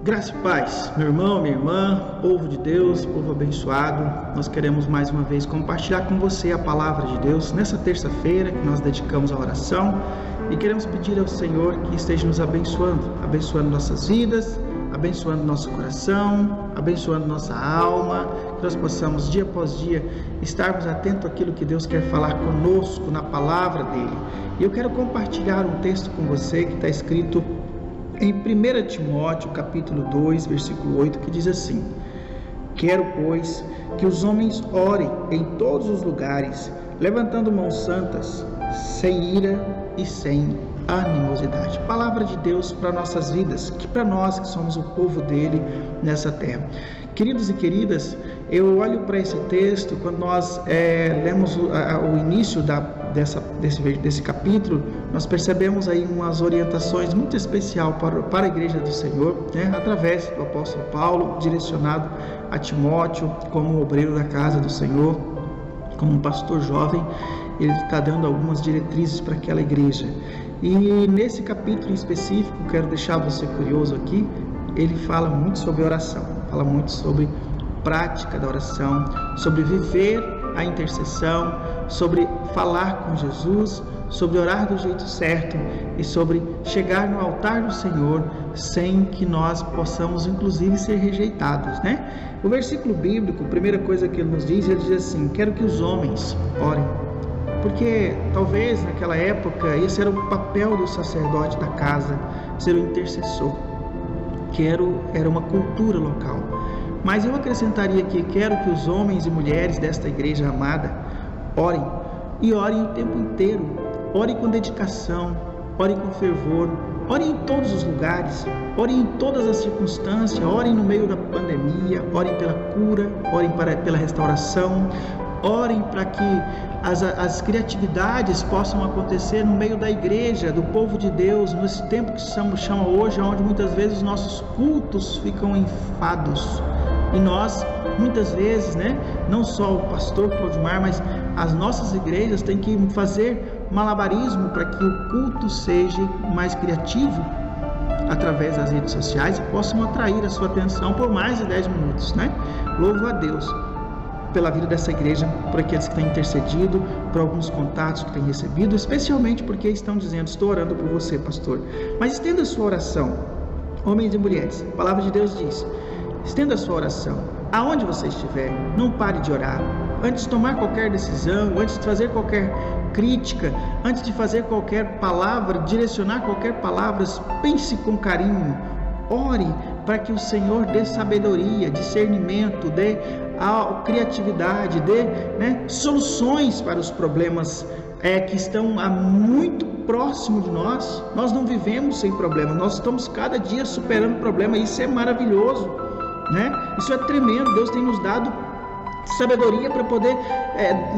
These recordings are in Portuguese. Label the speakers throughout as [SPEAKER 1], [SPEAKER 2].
[SPEAKER 1] Graça e paz, meu irmão, minha irmã, povo de Deus, povo abençoado. Nós queremos mais uma vez compartilhar com você a palavra de Deus nessa terça-feira que nós dedicamos à oração e queremos pedir ao Senhor que esteja nos abençoando nossas vidas, abençoando nosso coração, abençoando nossa alma, que nós possamos dia após dia estarmos atentos àquilo que Deus quer falar conosco na palavra dele. E eu quero compartilhar um texto com você que está escrito em 1 Timóteo, capítulo 2, versículo 8, que diz assim: Quero, pois, que os homens orem em todos os lugares, levantando mãos santas, sem ira e sem animosidade. Palavra de Deus para nossas vidas, que para nós que somos o povo dele nessa terra. Queridos e queridas, eu olho para esse texto, quando nós lemos o início desse capítulo, nós percebemos aí umas orientações muito especiais para a igreja do Senhor, através do apóstolo Paulo, direcionado a Timóteo como obreiro da casa do Senhor, como um pastor jovem. Ele está dando algumas diretrizes para aquela igreja. E nesse capítulo em específico, quero deixar você curioso aqui, ele fala muito sobre oração, fala muito sobre prática da oração, sobre viver a intercessão, sobre falar com Jesus, sobre orar do jeito certo e sobre chegar no altar do Senhor sem que nós possamos inclusive ser rejeitados, O versículo bíblico, a primeira coisa que ele nos diz, ele diz assim: quero que os homens orem. Porque talvez naquela época esse era o papel do sacerdote da casa, ser o intercessor, que era uma cultura local. Mas eu acrescentaria aqui: quero que os homens e mulheres desta igreja amada orem, e orem o tempo inteiro, orem com dedicação, orem com fervor, orem em todos os lugares, orem em todas as circunstâncias, orem no meio da pandemia, orem pela cura, orem pela restauração, orem para que as criatividades possam acontecer no meio da igreja, do povo de Deus, nesse tempo que se chama hoje, onde muitas vezes os nossos cultos ficam enfados. E nós, muitas vezes, não só o pastor Claudimar, mas as nossas igrejas têm que fazer malabarismo para que o culto seja mais criativo através das redes sociais e possam atrair a sua atenção por mais de 10 minutos, Louvo a Deus pela vida dessa igreja, por aqueles que têm intercedido, por alguns contatos que têm recebido, especialmente porque estão dizendo: estou orando por você, pastor. Mas estenda a sua oração, homens e mulheres. A palavra de Deus diz: estenda a sua oração aonde você estiver, não pare de orar. Antes de tomar qualquer decisão, antes de fazer qualquer crítica, antes de fazer qualquer palavra, direcionar qualquer palavra, pense com carinho, ore para que o Senhor dê sabedoria, discernimento, dê criatividade, dê soluções para os problemas que estão muito próximo de nós. Nós não vivemos sem problema, nós estamos cada dia superando problema. Isso é maravilhoso, Isso é tremendo. Deus tem nos dado sabedoria para poder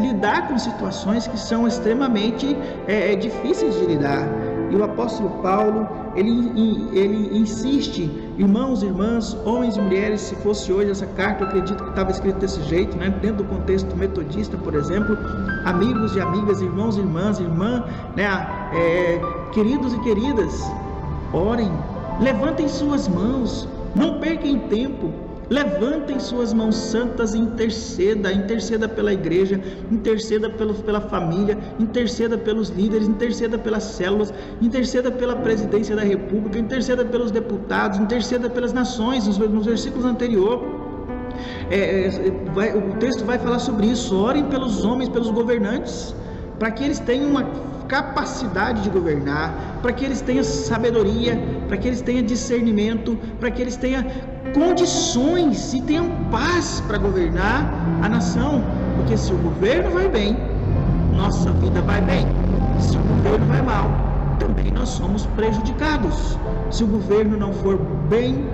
[SPEAKER 1] lidar com situações que são extremamente difíceis de lidar. E o apóstolo Paulo, ele insiste: irmãos e irmãs, homens e mulheres. Se fosse hoje essa carta, eu acredito que estava escrito desse jeito, dentro do contexto metodista, por exemplo: amigos e amigas, irmãos e irmãs, queridos e queridas, orem, levantem suas mãos, não percam tempo, levantem suas mãos santas e interceda pela igreja, interceda pela família, interceda pelos líderes, interceda pelas células, interceda pela presidência da república, interceda pelos deputados, interceda pelas nações. Nos versículos anteriores, o texto vai falar sobre isso. Orem pelos homens, pelos governantes, para que eles tenham uma capacidade de governar, para que eles tenham sabedoria, para que eles tenham discernimento, para que eles tenham condições e tenham paz para governar a nação. Porque se o governo vai bem, nossa vida vai bem. Se o governo vai mal, também nós somos prejudicados. Se o governo não for bem,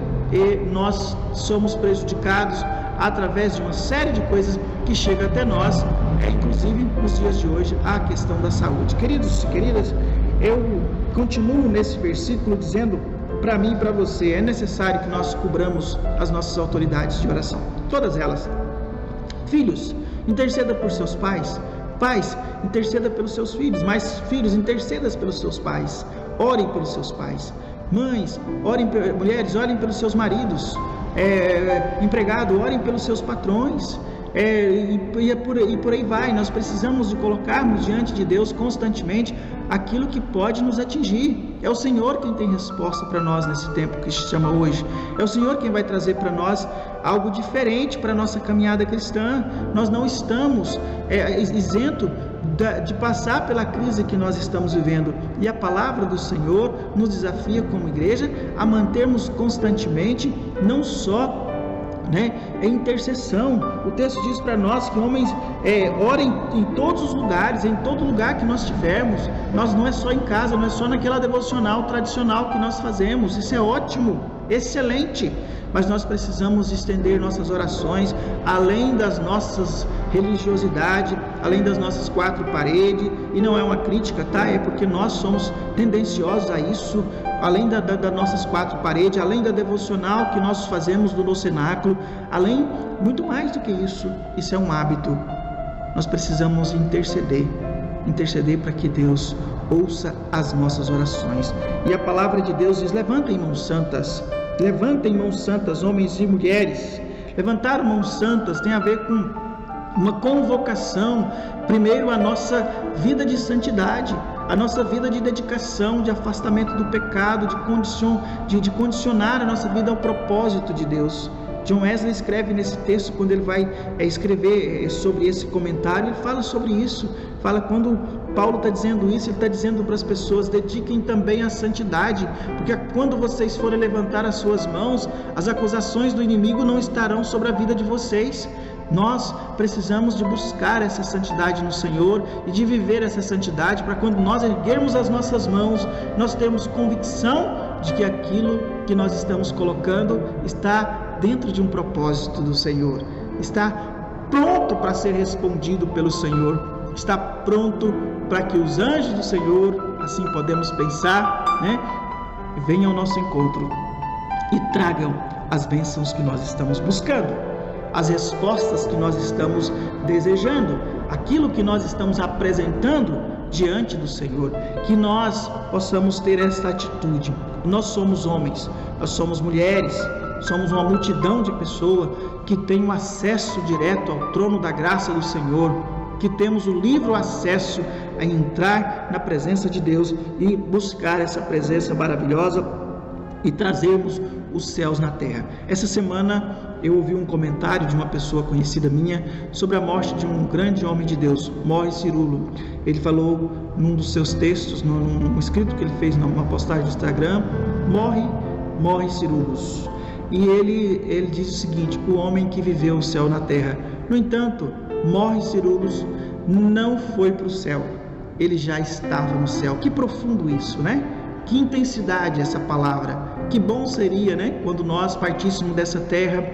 [SPEAKER 1] nós somos prejudicados através de uma série de coisas que chegam até nós, inclusive nos dias de hoje, a questão da saúde. Queridos e queridas, eu continuo nesse versículo dizendo para mim e para você: é necessário que nós cobramos as nossas autoridades de oração, todas elas. Filhos, interceda por seus pais. Pais, interceda pelos seus filhos. Mais filhos, interceda pelos seus pais. Orem pelos seus pais. Mães, mulheres, orem pelos seus maridos. Empregado, orem pelos seus patrões. E por aí vai. Nós precisamos de colocarmos diante de Deus constantemente aquilo que pode nos atingir. É o Senhor quem tem resposta para nós nesse tempo que se chama hoje. É o Senhor quem vai trazer para nós algo diferente para a nossa caminhada cristã. Nós não estamos isento de passar pela crise que nós estamos vivendo, e a palavra do Senhor nos desafia como igreja a mantermos constantemente, não só intercessão. O texto diz para nós que homens orem em todos os lugares, em todo lugar que nós tivermos. Nós não é só em casa, não é só naquela devocional tradicional que nós fazemos. Isso é ótimo, excelente, mas nós precisamos estender nossas orações além das nossas religiosidades, além das nossas quatro paredes. E não é uma crítica, tá? É porque nós somos tendenciosos a isso. Além das nossas quatro paredes, além da devocional que nós fazemos no cenáculo, além, muito mais do que isso, isso é um hábito. Nós precisamos interceder para que Deus ouça as nossas orações. E a palavra de Deus diz: levantem mãos santas, homens e mulheres. Levantar mãos santas tem a ver com uma convocação, primeiro, a nossa vida de santidade, a nossa vida de dedicação, de afastamento do pecado, de condicionar a nossa vida ao propósito de Deus. John Wesley escreve nesse texto, quando ele vai escrever sobre esse comentário, ele fala sobre isso. Fala, quando Paulo está dizendo isso, ele está dizendo para as pessoas: dediquem também à santidade, porque quando vocês forem levantar as suas mãos, as acusações do inimigo não estarão sobre a vida de vocês. Nós precisamos de buscar essa santidade no Senhor e de viver essa santidade, para quando nós erguermos as nossas mãos, nós termos convicção de que aquilo que nós estamos colocando está dentro de um propósito do Senhor, está pronto para ser respondido pelo Senhor, está pronto para que os anjos do Senhor, assim podemos pensar, venham ao nosso encontro e tragam as bênçãos que nós estamos buscando, as respostas que nós estamos desejando, aquilo que nós estamos apresentando diante do Senhor. Que nós possamos ter esta atitude. Nós somos homens, nós somos mulheres, somos uma multidão de pessoas que tem um acesso direto ao trono da graça do Senhor, que temos o livre acesso a entrar na presença de Deus e buscar essa presença maravilhosa e trazermos os céus na terra. Essa semana eu ouvi um comentário de uma pessoa conhecida minha sobre a morte de um grande homem de Deus, Morris Cirulo. Ele falou num dos seus textos, num escrito que ele fez numa postagem do Instagram: morre Cirulos. E ele diz o seguinte: o homem que viveu o céu na terra. No entanto, Morris Cirulos não foi para o céu, ele já estava no céu. Que profundo isso, né? Que intensidade essa palavra. Que bom seria, quando nós partíssemos dessa terra,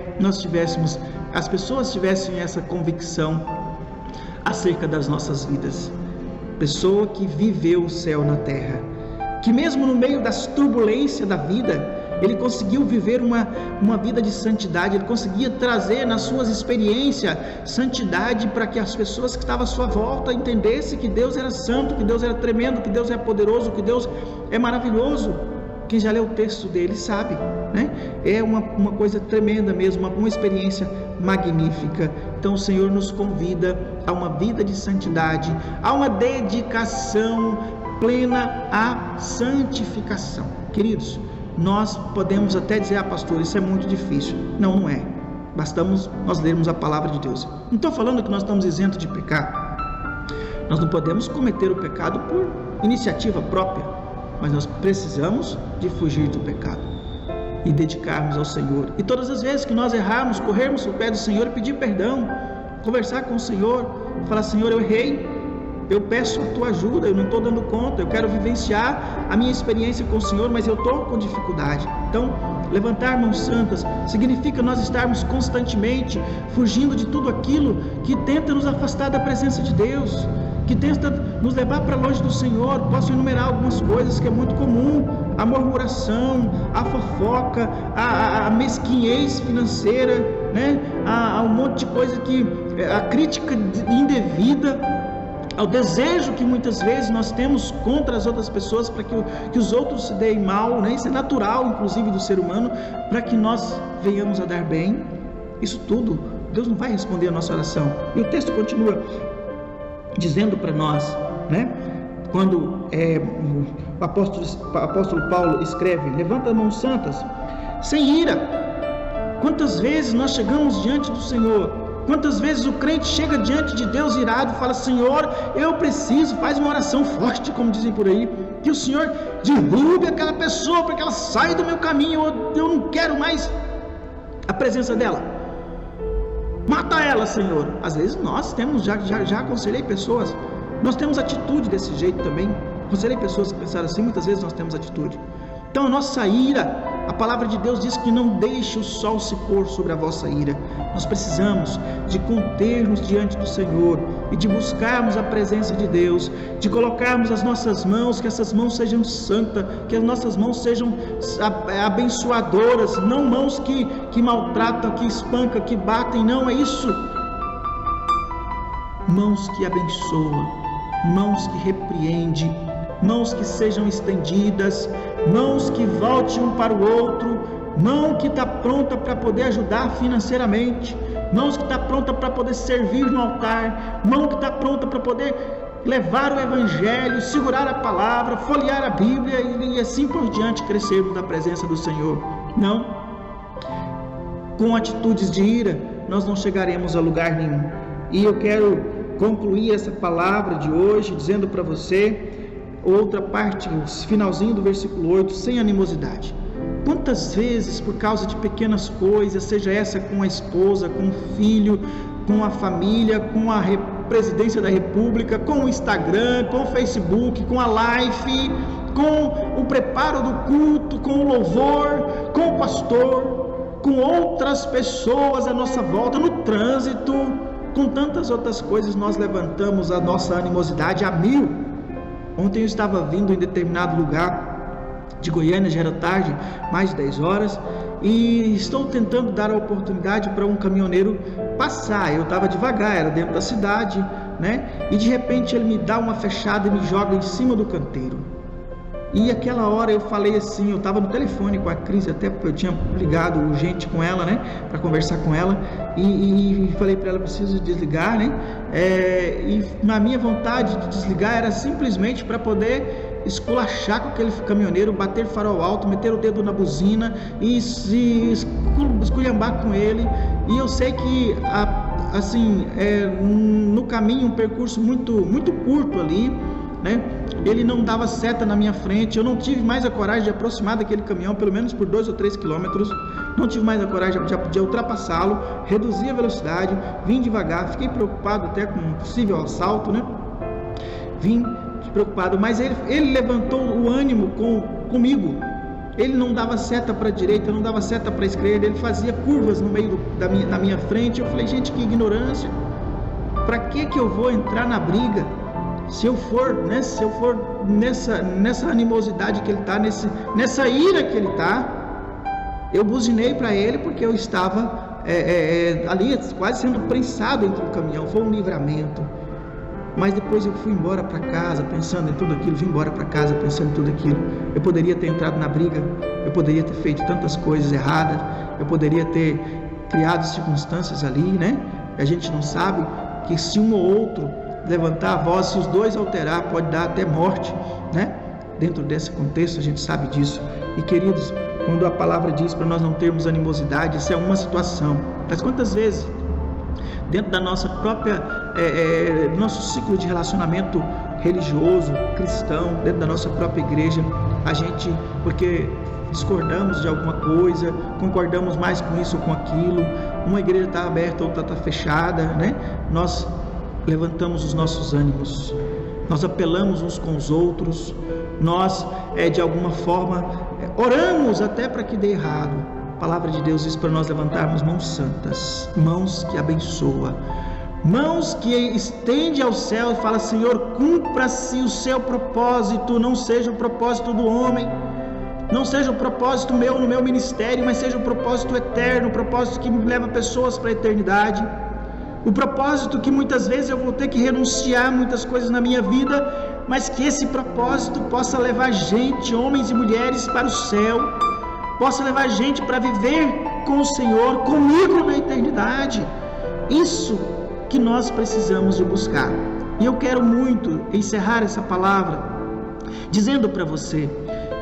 [SPEAKER 1] as pessoas tivessem essa convicção acerca das nossas vidas. Pessoa que viveu o céu na terra, que mesmo no meio das turbulências da vida, ele conseguiu viver uma vida de santidade. Ele conseguia trazer nas suas experiências santidade, para que as pessoas que estavam à sua volta entendessem que Deus era santo, que Deus era tremendo, que Deus é poderoso, que Deus é maravilhoso. Quem já leu o texto dele sabe, é uma coisa tremenda mesmo, uma experiência magnífica. Então o Senhor nos convida a uma vida de santidade, a uma dedicação plena à santificação. Queridos, nós podemos até dizer: pastor, isso é muito difícil. Não é. Bastamos nós lermos a palavra de Deus. Não estou falando que nós estamos isentos de pecar. Nós não podemos cometer o pecado por iniciativa própria, mas nós precisamos de fugir do pecado e dedicarmos ao Senhor. E todas as vezes que nós errarmos, corrermos ao pé do Senhor e pedir perdão, conversar com o Senhor, falar: Senhor, eu errei, eu peço a tua ajuda, eu não estou dando conta, eu quero vivenciar a minha experiência com o Senhor, mas eu estou com dificuldade. Então, levantar mãos santas significa nós estarmos constantemente fugindo de tudo aquilo que tenta nos afastar da presença de Deus, que tenta nos levar para longe do Senhor. Posso enumerar algumas coisas que é muito comum: a murmuração, a fofoca, a mesquinhez financeira, a um monte de coisa a crítica indevida, ao desejo que muitas vezes nós temos contra as outras pessoas, para que os outros se deem mal, né? Isso é natural, inclusive, do ser humano, para que nós venhamos a dar bem. Isso tudo, Deus não vai responder a nossa oração. E o texto continua dizendo para nós, né? Quando o apóstolo Paulo escreve: levanta as mãos santas, sem ira. Quantas vezes nós chegamos diante do Senhor? Quantas vezes o crente chega diante de Deus irado e fala: Senhor, eu preciso, faz uma oração forte, como dizem por aí, que o Senhor derrube aquela pessoa para que ela saia do meu caminho, eu não quero mais a presença dela, mata ela, Senhor. Às vezes nós temos, já aconselhei pessoas, nós temos atitude desse jeito também. Aconselhei pessoas que pensaram assim, muitas vezes nós temos atitude. Então a nossa ira, a palavra de Deus diz que não deixe o sol se pôr sobre a vossa ira. Nós precisamos de conter-nos diante do Senhor e de buscarmos a presença de Deus, de colocarmos as nossas mãos, que essas mãos sejam santas, que as nossas mãos sejam abençoadoras, não mãos que maltratam, que espancam, que batem, não é isso. Mãos que abençoam, mãos que repreendem, mãos que sejam estendidas, mãos que voltem um para o outro, mão que está pronta para poder ajudar financeiramente, mãos que está pronta para poder servir no altar, mão que está pronta para poder levar o evangelho, segurar a palavra, folhear a Bíblia e assim por diante, crescermos na presença do Senhor. Não, com atitudes de ira nós não chegaremos a lugar nenhum. E eu quero concluir essa palavra de hoje dizendo para você outra parte, o finalzinho do versículo 8, sem animosidade. Quantas vezes, por causa de pequenas coisas, seja essa com a esposa, com o filho, com a família, com a presidência da república, com o Instagram, com o Facebook, com a live, com o preparo do culto, com o louvor, com o pastor, com outras pessoas à nossa volta, no trânsito, com tantas outras coisas, nós levantamos a nossa animosidade a 1000. Ontem eu estava vindo em determinado lugar de Goiânia, já era tarde, mais de 10 horas, e estou tentando dar a oportunidade para um caminhoneiro passar. Eu estava devagar, era dentro da cidade, né? E de repente ele me dá uma fechada e me joga em cima do canteiro. E aquela hora eu falei assim, eu estava no telefone com a Cris, até porque eu tinha ligado urgente com ela, né, para conversar com ela, e falei para ela: preciso desligar, né, e na minha vontade de desligar era simplesmente para poder esculachar com aquele caminhoneiro, bater farol alto, meter o dedo na buzina e se esculhambar com ele. E eu sei que no caminho, um percurso muito, muito curto ali, né? Ele não dava seta na minha frente, eu não tive mais a coragem de aproximar daquele caminhão, pelo menos por 2 ou 3 quilômetros, não tive mais a coragem de ultrapassá-lo, reduzi a velocidade, vim devagar, fiquei preocupado até com um possível assalto, né? Vim preocupado, mas ele levantou o ânimo comigo. Ele não dava seta para a direita, não dava seta para a esquerda, ele fazia curvas no meio na minha frente. Eu falei: gente, que ignorância, para que eu vou entrar na briga? Se eu for nessa animosidade que ele está, nessa ira que ele está, eu buzinei para ele porque eu estava ali quase sendo prensado entre o caminhão. Foi um livramento. Mas depois eu fui embora para casa pensando em tudo aquilo, vim embora para casa pensando em tudo aquilo. Eu poderia ter entrado na briga, eu poderia ter feito tantas coisas erradas, eu poderia ter criado circunstâncias ali, né? A gente não sabe que se um ou outro levantar a voz, se os dois alterar, pode dar até morte, né? Dentro desse contexto a gente sabe disso. E queridos, quando a palavra diz para nós não termos animosidade, isso é uma situação. Mas quantas vezes dentro da nossa própria nosso ciclo de relacionamento religioso, cristão, dentro da nossa própria igreja, a gente, porque discordamos de alguma coisa, concordamos mais com isso ou com aquilo, uma igreja está aberta, outra está fechada, né? Nós levantamos os nossos ânimos, nós apelamos uns com os outros, nós de alguma forma oramos até para que dê errado. A palavra de Deus diz para nós levantarmos mãos santas, mãos que abençoam, mãos que estende ao céu e fala: Senhor, cumpra-se o seu propósito, não seja o propósito do homem, não seja o propósito meu no meu ministério, mas seja o propósito eterno, o propósito que me leva pessoas para a eternidade. o propósito que muitas vezes eu vou ter que renunciar a muitas coisas na minha vida, mas que esse propósito possa levar gente, homens e mulheres, para o céu, possa levar gente para viver com o Senhor, comigo na eternidade. Isso que nós precisamos de buscar. E eu quero muito encerrar essa palavra dizendo para você,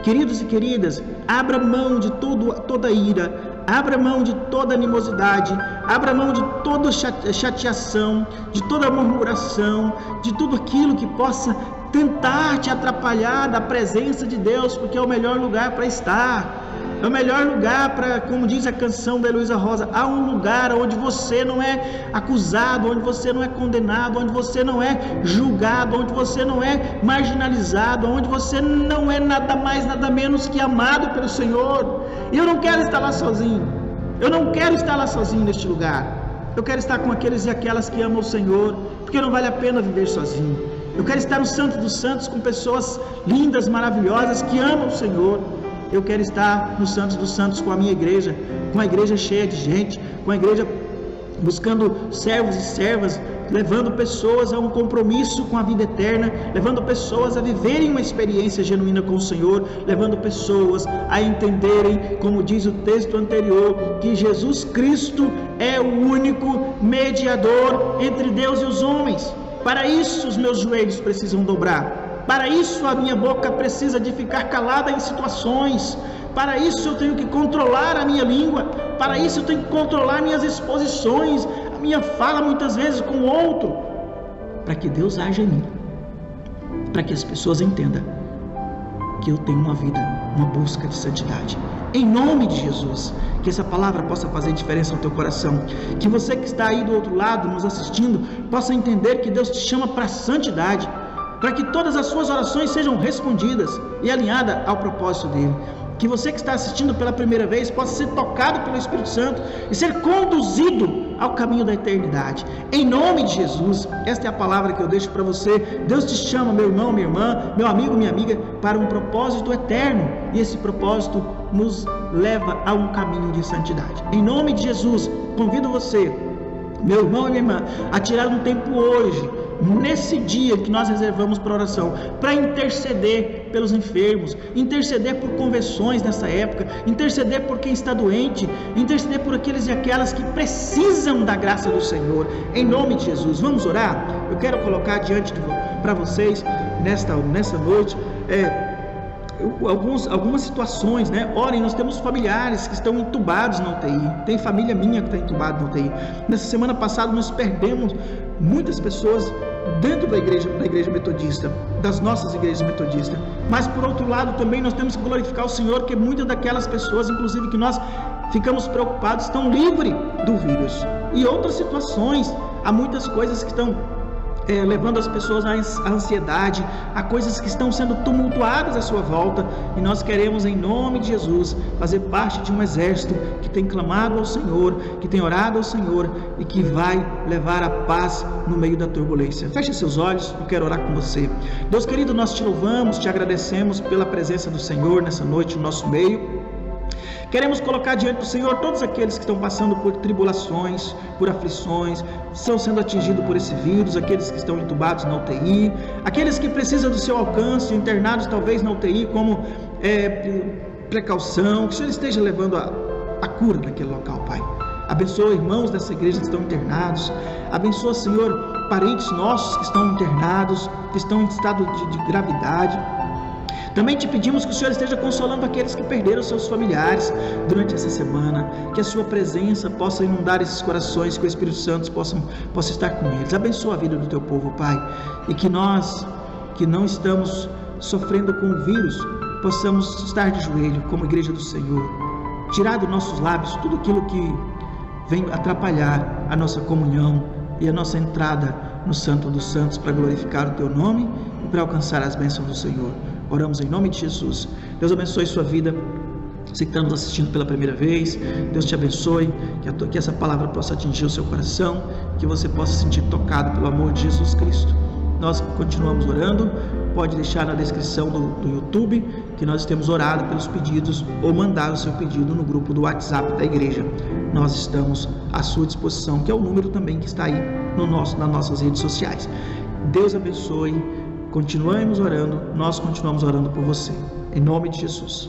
[SPEAKER 1] queridos e queridas, abra mão de toda ira, abra mão de toda animosidade, abra mão de toda chateação, de toda murmuração, de tudo aquilo que possa tentar te atrapalhar da presença de Deus, porque é o melhor lugar para estar. É o melhor lugar para, como diz a canção da Heloísa Rosa, há um lugar onde você não é acusado, onde você não é condenado, onde você não é julgado, onde você não é marginalizado, onde você não é nada mais, nada menos que amado pelo Senhor. E eu não quero estar lá sozinho, eu não quero estar lá sozinho neste lugar. Eu quero estar com aqueles e aquelas que amam o Senhor, porque não vale a pena viver sozinho. Eu quero estar no Santo dos Santos com pessoas lindas, maravilhosas, que amam o Senhor. Eu quero estar no Santos dos Santos com a minha igreja, com a igreja cheia de gente, com a igreja buscando servos e servas, levando pessoas a um compromisso com a vida eterna, levando pessoas a viverem uma experiência genuína com o Senhor, levando pessoas a entenderem, como diz o texto anterior, que Jesus Cristo é o único mediador entre Deus e os homens. Para isso os meus joelhos precisam dobrar. Para isso a minha boca precisa de ficar calada em situações. Para isso eu tenho que controlar a minha língua. Para isso eu tenho que controlar minhas exposições, a minha fala muitas vezes com o outro, para que Deus haja em mim, para que as pessoas entendam que eu tenho uma vida, uma busca de santidade. Em nome de Jesus, que essa palavra possa fazer diferença no teu coração, que você que está aí do outro lado nos assistindo possa entender que Deus te chama para a santidade, para que todas as suas orações sejam respondidas e alinhadas ao propósito dele. Que você que está assistindo pela primeira vez possa ser tocado pelo Espírito Santo e ser conduzido ao caminho da eternidade. Em nome de Jesus, esta é a palavra que eu deixo para você. Deus te chama, meu irmão, minha irmã, meu amigo, minha amiga, para um propósito eterno. E esse propósito nos leva a um caminho de santidade. Em nome de Jesus, convido você, meu irmão e minha irmã, a tirar um tempo hoje, nesse dia que nós reservamos para oração, para interceder pelos enfermos, interceder por conversões nessa época, interceder por quem está doente, interceder por aqueles e aquelas que precisam da graça do Senhor. Em nome de Jesus, vamos orar? Eu quero colocar diante para vocês nessa noite algumas situações, né? Orem, nós temos familiares que estão entubados na UTI, tem família minha que está entubada na UTI. Nessa semana passada nós perdemos muitas pessoas dentro da igreja metodista, das nossas igrejas metodistas, mas por outro lado também nós temos que glorificar o Senhor, que muitas daquelas pessoas, inclusive que nós ficamos preocupados, estão livres do vírus. E outras situações, há muitas coisas que estão levando as pessoas à ansiedade, a coisas que estão sendo tumultuadas à sua volta, e nós queremos, em nome de Jesus, fazer parte de um exército que tem clamado ao Senhor, que tem orado ao Senhor e que vai levar a paz no meio da turbulência. Feche seus olhos, eu quero orar com você. Deus querido, nós te louvamos, te agradecemos pela presença do Senhor nessa noite no nosso meio. Queremos colocar diante do Senhor todos aqueles que estão passando por tribulações, por aflições, estão sendo atingidos por esse vírus, aqueles que estão entubados na UTI, aqueles que precisam do seu alcance, internados talvez na UTI como precaução, que o Senhor esteja levando a cura naquele local, Pai. Abençoa irmãos dessa igreja que estão internados, abençoa, Senhor, parentes nossos que estão internados, que estão em estado de gravidade. Também te pedimos que o Senhor esteja consolando aqueles que perderam seus familiares durante essa semana, que a sua presença possa inundar esses corações, que o Espírito Santo possa estar com eles. Abençoa a vida do teu povo, Pai, e que nós, que não estamos sofrendo com o vírus, possamos estar de joelho como igreja do Senhor, tirar dos nossos lábios tudo aquilo que vem atrapalhar a nossa comunhão e a nossa entrada no Santo dos Santos para glorificar o teu nome e para alcançar as bênçãos do Senhor. Oramos em nome de Jesus. Deus abençoe sua vida. Você que está nos assistindo pela primeira vez, Deus te abençoe, que essa palavra possa atingir o seu coração, que você possa se sentir tocado pelo amor de Jesus Cristo. Nós continuamos orando pode deixar na descrição do YouTube, que nós temos orado pelos pedidos, ou mandar o seu pedido no grupo do WhatsApp da igreja. Nós estamos à sua disposição, que é o número também que está aí nas nossas redes sociais. Deus abençoe, continuamos orando, nós continuamos orando por você. Em nome de Jesus.